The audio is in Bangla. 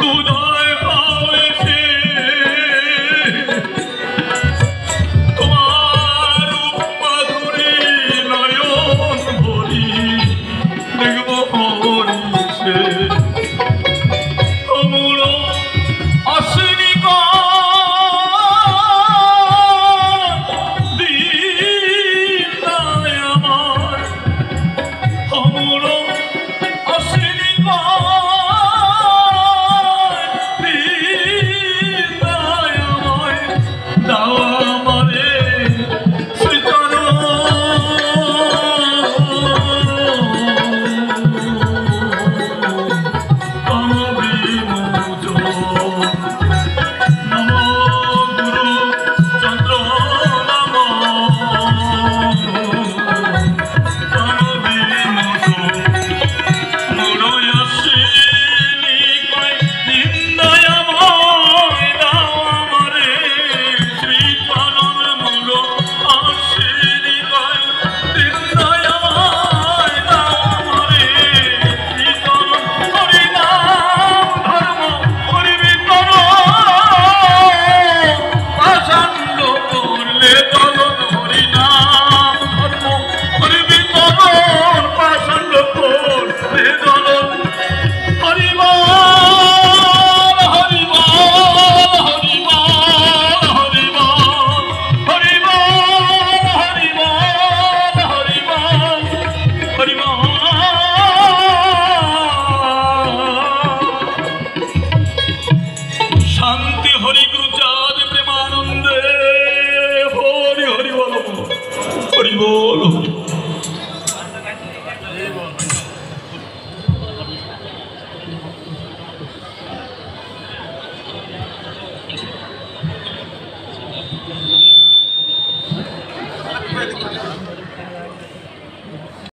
উদয় হয়েছে তোমার রূপ মাধুরী নয়ন ভরি দেখব হরিষে অমূল অশ্বিনী দিদায় আমার অমূল অশ্বিনী দিদায় আমায় দাও আমারে শ্রীচরণ শান্তি হরি গুরু চাঁদ প্রেমানন্দে হরি হরি বল হরি বল Thank you.